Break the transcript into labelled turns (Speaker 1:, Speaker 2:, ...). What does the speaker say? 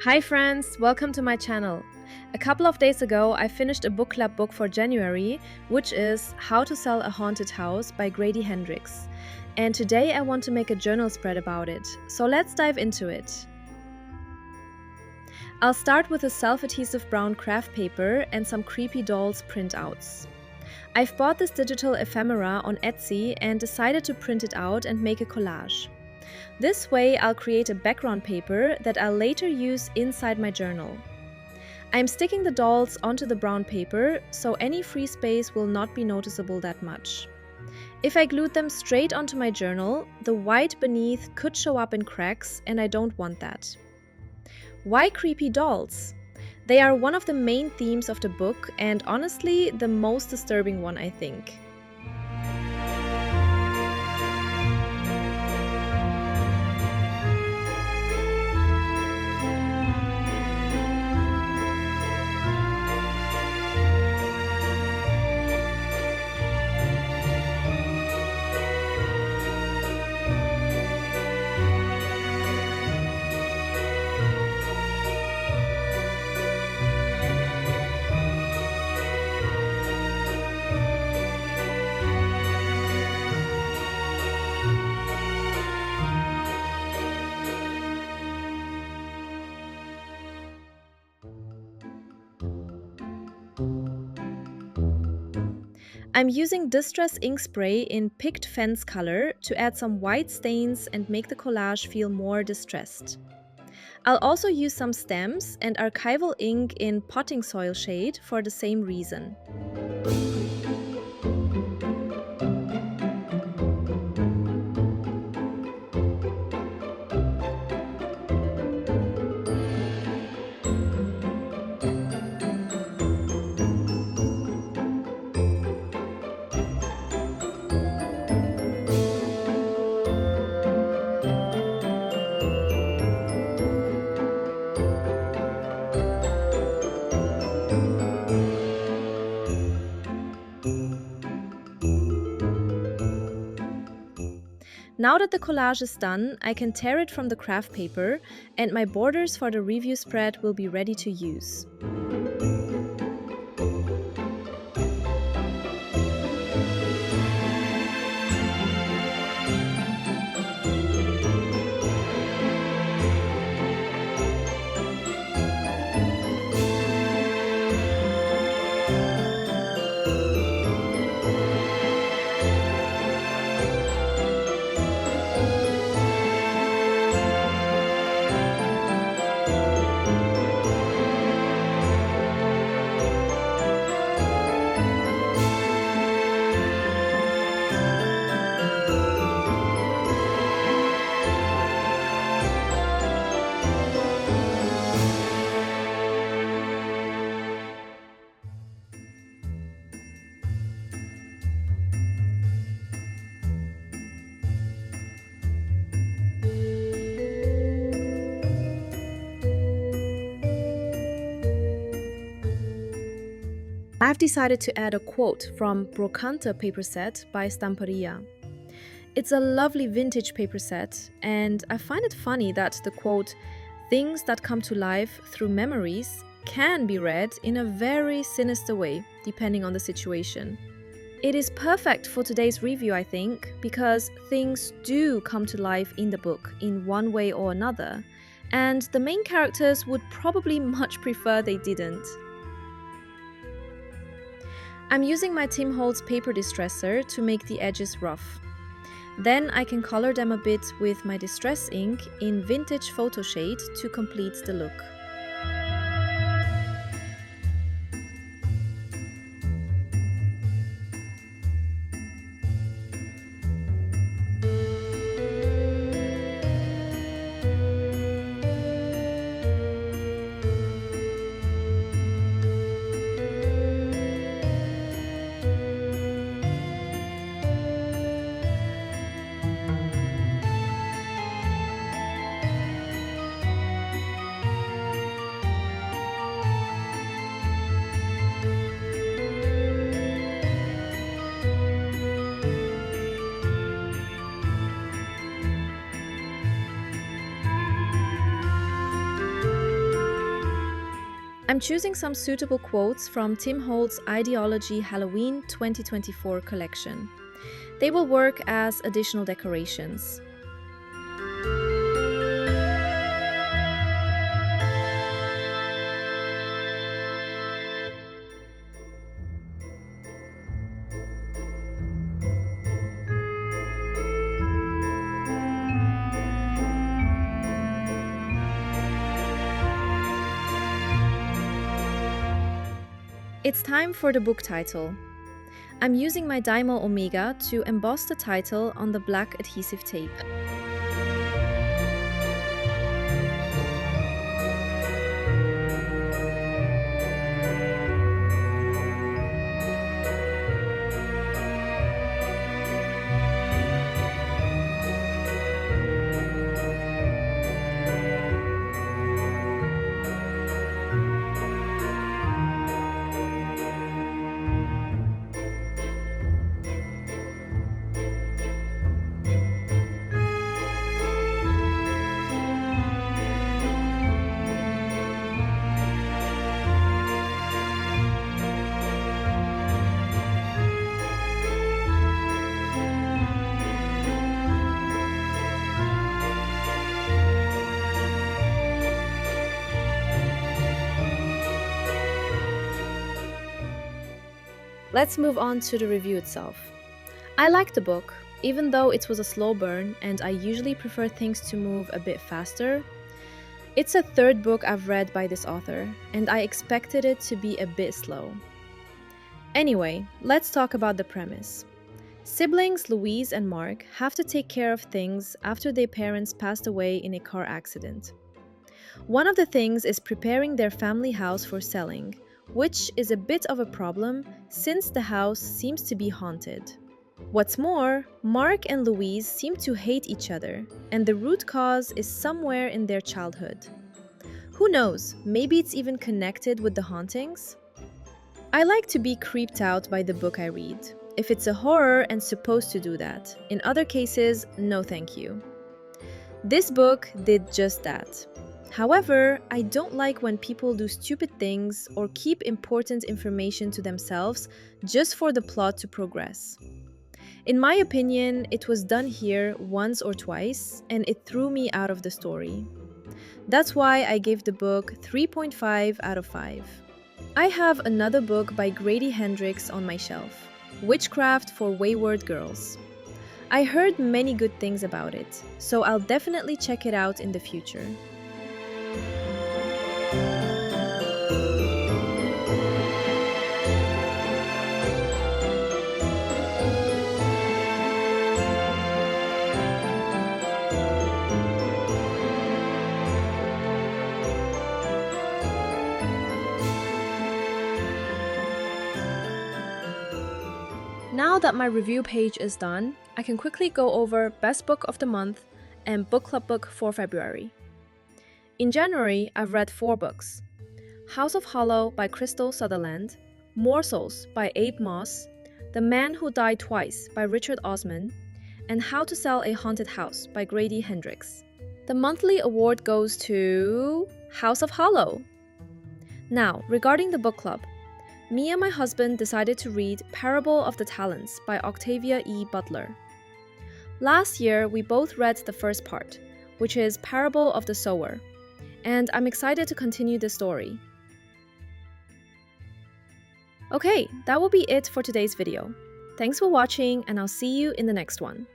Speaker 1: Hi friends, welcome to my channel. A couple of days ago, I finished a book club book for January, which is How to Sell a Haunted House by Grady Hendrix. And today I want to make a journal spread about it, so let's dive into it. I'll start with a self-adhesive brown craft paper and some creepy dolls printouts. I've bought this digital ephemera on Etsy and decided to print it out and make a collage. This way, I'll create a background paper that I'll later use inside my journal. I'm sticking the dolls onto the brown paper, so any free space will not be noticeable that much. If I glued them straight onto my journal, the white beneath could show up in cracks, and I don't want that. Why creepy dolls? They are one of the main themes of the book, and honestly, the most disturbing one, I think. I'm using Distress ink spray in picked fence color to add some white stains and make the collage feel more distressed. I'll also use some stamps and archival ink in potting soil shade for the same reason. Now that the collage is done, I can tear it from the craft paper, and my borders for the review spread will be ready to use. I've decided to add a quote from Brocante paper set by Stamperia. It's a lovely vintage paper set, and I find it funny that the quote, "Things that come to life through memories," can be read in a very sinister way, depending on the situation. It is perfect for today's review, I think, because things do come to life in the book in one way or another, and the main characters would probably much prefer they didn't. I'm using my Tim Holtz paper distresser to make the edges rough. Then I can color them a bit with my distress ink in vintage photo shade to complete the look. I'm choosing some suitable quotes from Tim Holtz's Ideology Halloween 2024 collection. They will work as additional decorations. It's time for the book title. I'm using my Dymo Omega to emboss the title on the black adhesive tape. Let's move on to the review itself. I liked the book, even though it was a slow burn and I usually prefer things to move a bit faster. It's a third book I've read by this author, and I expected it to be a bit slow. Anyway, let's talk about the premise. Siblings Louise and Mark have to take care of things after their parents passed away in a car accident. One of the things is preparing their family house for selling, which is a bit of a problem since the house seems to be haunted. What's more, Mark and Louise seem to hate each other, and the root cause is somewhere in their childhood. Who knows, maybe it's even connected with the hauntings? I like to be creeped out by the book I read, if it's a horror and supposed to do that. In other cases, no thank you. This book did just that. However, I don't like when people do stupid things or keep important information to themselves just for the plot to progress. In my opinion, it was done here once or twice, and it threw me out of the story. That's why I gave the book 3.5 out of 5. I have another book by Grady Hendrix on my shelf, Witchcraft for Wayward Girls. I heard many good things about it, so I'll definitely check it out in the future. Now that my review page is done, I can quickly go over Best Book of the Month and Book Club Book for February. In January, I've read 4 books: House of Hollow by Crystal Sutherland, Morsels by Abe Moss, The Man Who Died Twice by Richard Osman, and How to Sell a Haunted House by Grady Hendrix. The monthly award goes to House of Hollow. Now, regarding the book club, me and my husband decided to read Parable of the Talents by Octavia E. Butler. Last year, we both read the first part, which is Parable of the Sower, and I'm excited to continue the story. Okay, that will be it for today's video. Thanks for watching, and I'll see you in the next one.